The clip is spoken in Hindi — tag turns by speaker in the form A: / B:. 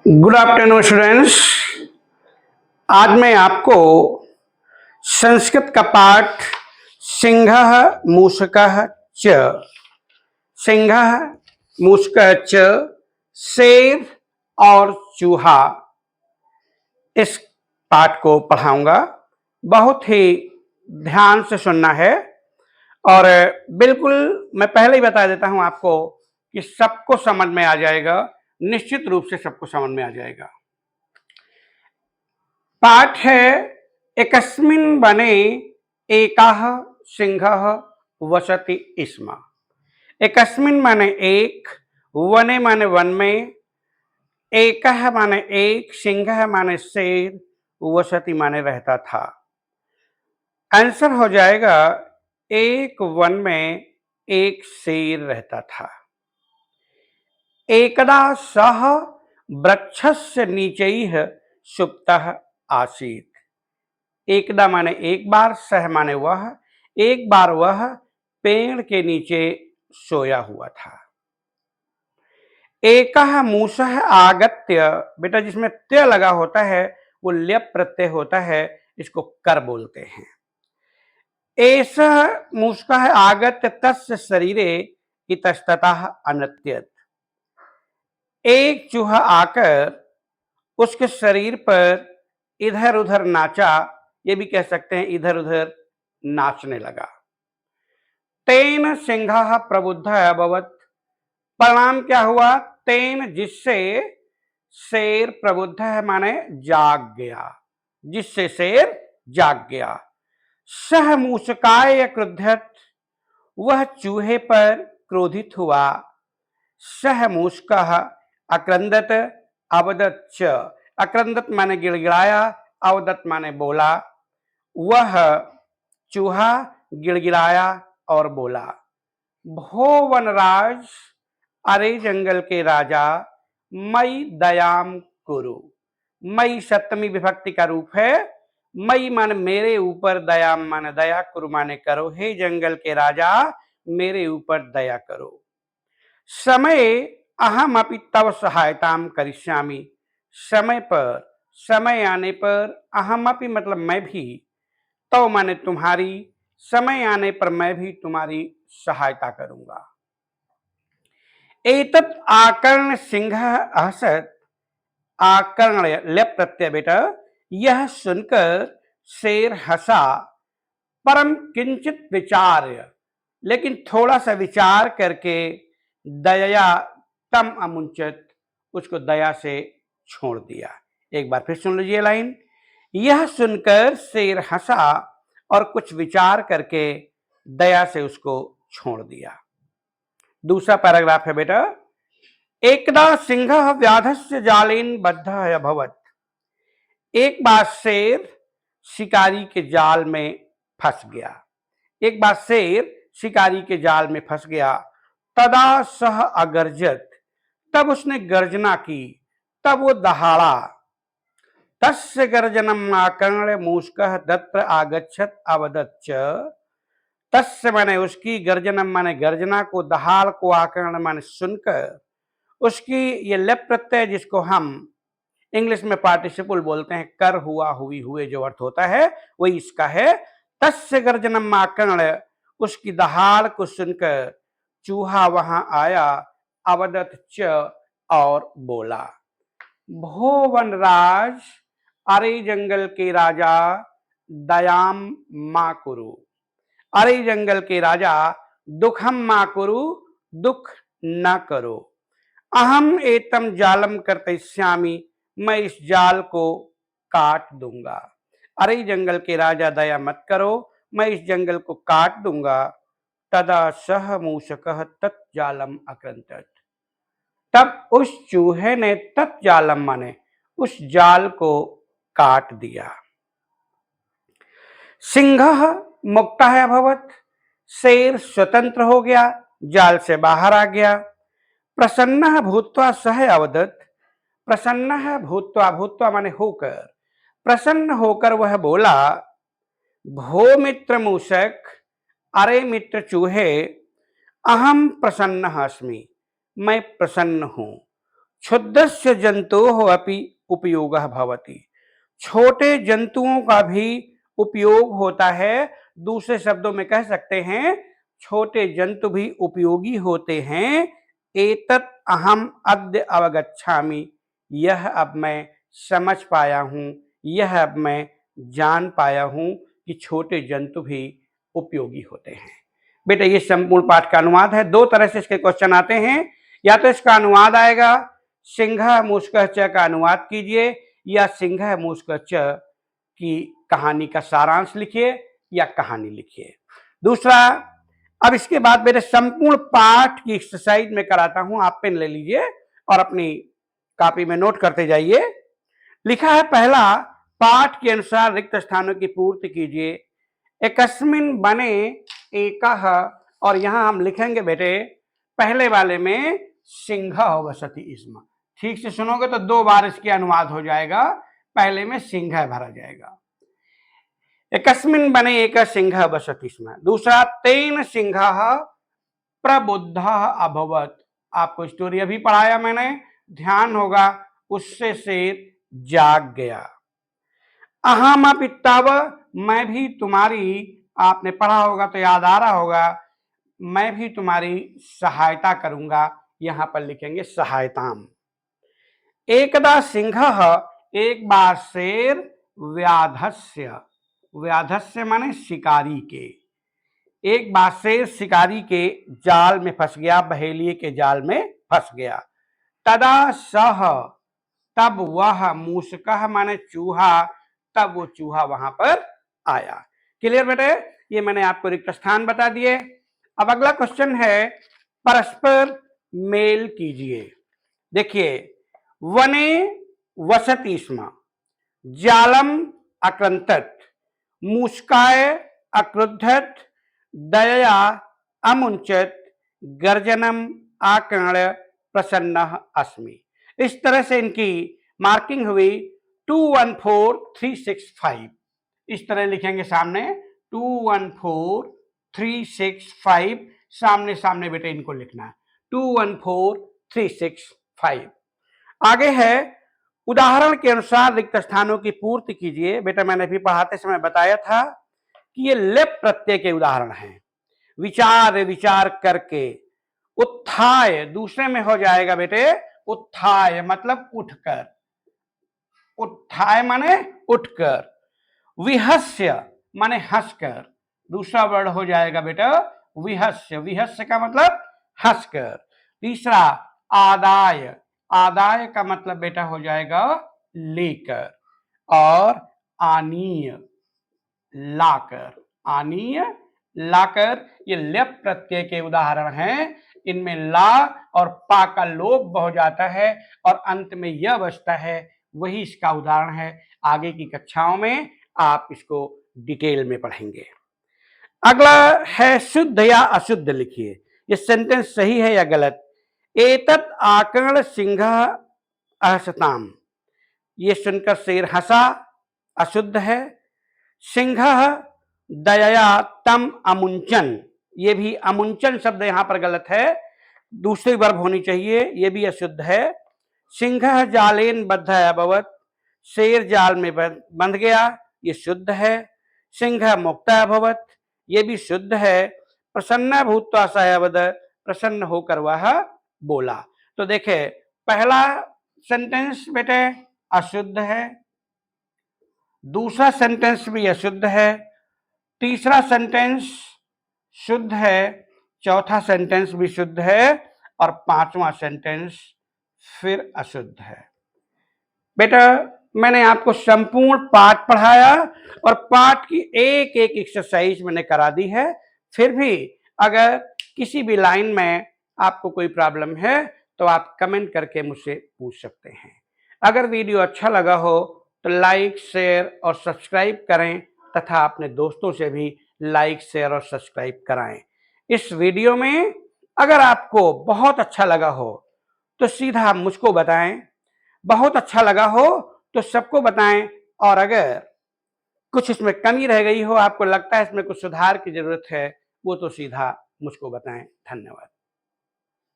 A: Good afternoon students. आज मैं आपको संस्कृत का पाठ सिंहः मूषकः च सिंहः मूषकः च शेर और चूहा, इस पाठ को पढ़ाऊंगा। बहुत ही ध्यान से सुनना है और बिल्कुल मैं पहले ही बता देता हूं आपको कि सबको समझ में आ जाएगा, निश्चित रूप से सबको समझ में आ जाएगा। पाठ है एकस्मिन् वने एकः सिंहः वसति स्म। एकस्मिन् माने एक, वने माने वन में, एकः माने एक, सिंहः माने शेर, वसति माने रहता था। आंसर हो जाएगा एक वन में एक शेर रहता था। एकदा सः वृक्षस्य नीचैः सुप्तः आसीत्। एकदा माने एक बार, सह माने वह, एक बार वह पेड़ के नीचे सोया हुआ था। एकः मूषः आगत्य, बेटा जिसमें त्य लगा होता है वो ल्यप प्रत्यय होता है, इसको कर बोलते हैं। एषः मूषकः आगत्य तस्य शरीरे इतस्ततः अनत्यत। एक चूहा आकर उसके शरीर पर इधर उधर नाचा, ये भी कह सकते हैं इधर उधर नाचने लगा। तेन सिंहः प्रबुद्धः अभवत्। परिणाम क्या हुआ? तेन जिससे, शेर प्रबुद्ध है माने जाग गया, जिससे शेर जाग गया। सह मूषकाय क्रुद्धत, वह चूहे पर क्रोधित हुआ। सह मूषकः अक्रंदत अवदत च। अक्रंदत माने गिड़गिड़ाया, अवदत माने बोला। वह चूहा गिड़गिड़ाया और बोला। भो वनराज, अरे जंगल के राजा, मई दयाम कुरु। मई सप्तमी विभक्ति का रूप है। मई माने मेरे ऊपर, दयाम माने दया, कुरु माने करो। हे जंगल के राजा, मेरे ऊपर दया करो। समय अहम अपि तव सहायताम करिष्यामि। समय पर, समय आने पर, अहम अपि मतलब मैं भी, तव माने तुम्हारी, समय आने पर मैं भी तुम्हारी सहायता करूंगा। एतत् आकर्ण सिंहः अहसत्। आकर्ण लेप प्रत्यय बेटा, यह सुनकर शेर हंसा। परम किंचित विचार्य, लेकिन थोड़ा सा विचार करके, दया तम अमुंचत, उसको दया से छोड़ दिया। एक बार फिर सुन लीजिए लाइन। यह सुनकर शेर हंसा और कुछ विचार करके दया से उसको छोड़ दिया। दूसरा पैराग्राफ है बेटा। एकदा सिंहः व्याधस्य जालेन बद्धः अभवत्। एक बार शेर शिकारी के जाल में फंस गया। एक बार शेर शिकारी के जाल में फंस गया। तदा सह अगर्जत, तब उसने गर्जना की, तब वो दहाड़ा। तस्य गर्जनम आकर्ण मूषकः तत्र आगच्छत अवदत् च। तस्य माने उसकी, गर्जनम माने गर्जना को, दहाड़ को, आकर्ण माने सुनकर, उसकी ये लेप प्रत्यय जिसको हम इंग्लिश में पार्टिसिपल बोलते हैं, कर, हुआ, हुई, हुए जो अर्थ होता है वही इसका है। तस्य गर्जनम आकर्ण, उसकी दहाड़ को सुनकर चूहा वहां आया। अवदत च, और बोला। भो वनराज, अरे जंगल के राजा, दयाम मा कुरु। अरे जंगल के राजा, दुखम मा कुरु, दुख न करो। अहम एतम जालम कर्तयिष्यामि, मैं इस जाल को काट दूंगा। अरे जंगल के राजा दया मत करो, मैं इस जंगल को काट दूंगा। तदा सह मूषकः तत्जालम अक्रंतत। तब उस चूहे ने तत्जालम माने उस जाल को काट दिया। सिंहः मुक्तः अभवत्, शेर स्वतंत्र हो गया, जाल से बाहर आ गया। प्रसन्नः भूत्वा सह अवदत्। प्रसन्नः भूत्वा, भूत्वा माने होकर, प्रसन्न होकर वह बोला। भो मित्र मूषक, अरे मित्र चूहे, अहम प्रसन्न अस्मि, मैं प्रसन्न हूं। क्षुद्रस्य जन्तोः अपि उपयोगः भवति। छोटे जंतुओं का भी उपयोग होता है। दूसरे शब्दों में कह सकते हैं छोटे जंतु भी उपयोगी होते हैं। एतत् अहम अद्य अवगच्छामि, यह अब मैं समझ पाया हूं, यह अब मैं जान पाया हूं कि छोटे जंतु भी उपयोगी होते हैं। बेटा ये संपूर्ण पाठ का अनुवाद है। दो तरह से इसके क्वेश्चन आते हैं, या तो इसका अनुवाद आएगा सिंह मूषकः च का अनुवाद कीजिए, या सिंह मूषकः च की कहानी का सारांश लिखिए या कहानी लिखिए। दूसरा, अब इसके बाद मेरे संपूर्ण पाठ की एक्सरसाइज में कराता हूं, आप पेन ले लीजिए और अपनी कॉपी में नोट करते जाइए। लिखा है पहला, पाठ के अनुसार रिक्त स्थानों की पूर्ति कीजिए। एकस्मिन् वने एकः, और यहां हम लिखेंगे बेटे पहले वाले में सिंह वसति स्म। ठीक से सुनोगे तो दो बार इसके अनुवाद हो जाएगा, पहले में सिंह भरा जाएगा। एकस्मिन् वने एकः सिंहः वसति स्म। दूसरा, तेन सिंहः प्रबुद्धः अभवत्। आपको स्टोरी अभी पढ़ाया मैंने, ध्यान होगा, उससे शेर जाग गया। अहमपि तव, मैं भी तुम्हारी, आपने पढ़ा होगा तो याद आ रहा होगा, मैं भी तुम्हारी सहायता करूंगा, यहां पर लिखेंगे सहायताम। एकदा सिंहः, एक बार शेर, व्याधस्य, व्याधस्य माने शिकारी के, एक बार शेर शिकारी के जाल में फंस गया, बहेलिए के जाल में फंस गया। तदा सह, तब वह, मूषकः माने चूहा, तब वो चूहा वहां पर आया। क्लियर बेटे, ये मैंने आपको रिक्त स्थान बता दिए। अब अगला क्वेश्चन है, परस्पर मेल कीजिए। देखिए, वने वसति स्म, जालम अक्रंतत, मूषकाय अक्रुद्धत, दयया अमुंचत, गर्जनम आकर्ण प्रसन्नः अस्मि। इस तरह से इनकी मार्किंग हुई 214365। इस तरह लिखेंगे सामने 214365, सामने सामने बेटे इनको लिखना है 214365। आगे है, उदाहरण के अनुसार रिक्त स्थानों की पूर्ति कीजिए। बेटा मैंने अभी पढ़ाते समय बताया था कि ये लेप प्रत्यय के उदाहरण हैं। विचार, विचार करके। उत्थाय दूसरे में हो जाएगा बेटे उत्थाय, मतलब उठकर, उत्थाय माने उठकर। विहस्य माने हंसकर, दूसरा वर्ड हो जाएगा बेटा विहस्य, विहस्य का मतलब हंसकर। तीसरा, आदाय, आदाय का मतलब बेटा हो जाएगा लेकर। और आनीय, लाकर, आनीय लाकर, ये लेप प्रत्यय के उदाहरण हैं। इनमें ला और पा का लोप हो जाता है और अंत में यह बचता है, वही इसका उदाहरण है। आगे की कक्षाओं में आप इसको डिटेल में पढ़ेंगे। अगला है, शुद्ध या अशुद्ध लिखिए। ये सेंटेंस सही है या गलत। एतत् आकर्ण सिंहः अहसताम, ये सुनकर शेर हंसा, अशुद्ध है। सिंहः दयया तम अमुंचन, ये भी अमुंचन शब्द यहां पर गलत है, दूसरी वर्ब होनी चाहिए, ये भी अशुद्ध है। सिंहः जालेन बद्धः अभवत्, शेर जाल में बंध गया, ये शुद्ध है। सिंहः मुक्तः अभवत्, ये भी शुद्ध है। प्रसन्न भूत्वा सः अवद, प्रसन्न होकर वह बोला। तो देखे, पहला सेंटेंस बेटे अशुद्ध है, दूसरा सेंटेंस भी अशुद्ध है, तीसरा सेंटेंस शुद्ध है, चौथा सेंटेंस भी शुद्ध है, और पांचवा सेंटेंस फिर अशुद्ध है। बेटा मैंने आपको संपूर्ण पाठ पढ़ाया और पाठ की एक एक एक्सरसाइज मैंने करा दी है। फिर भी अगर किसी भी लाइन में आपको कोई प्रॉब्लम है तो आप कमेंट करके मुझसे पूछ सकते हैं। अगर वीडियो अच्छा लगा हो तो लाइक, शेयर और सब्सक्राइब करें तथा अपने दोस्तों से भी लाइक, शेयर और सब्सक्राइब कराएं। इस वीडियो में अगर आपको बहुत अच्छा लगा हो तो सीधा मुझको बताएं, बहुत अच्छा लगा हो तो सबको बताएं, और अगर कुछ इसमें कमी रह गई हो, आपको लगता है इसमें कुछ सुधार की जरूरत है, वो तो सीधा मुझको बताएं। धन्यवाद।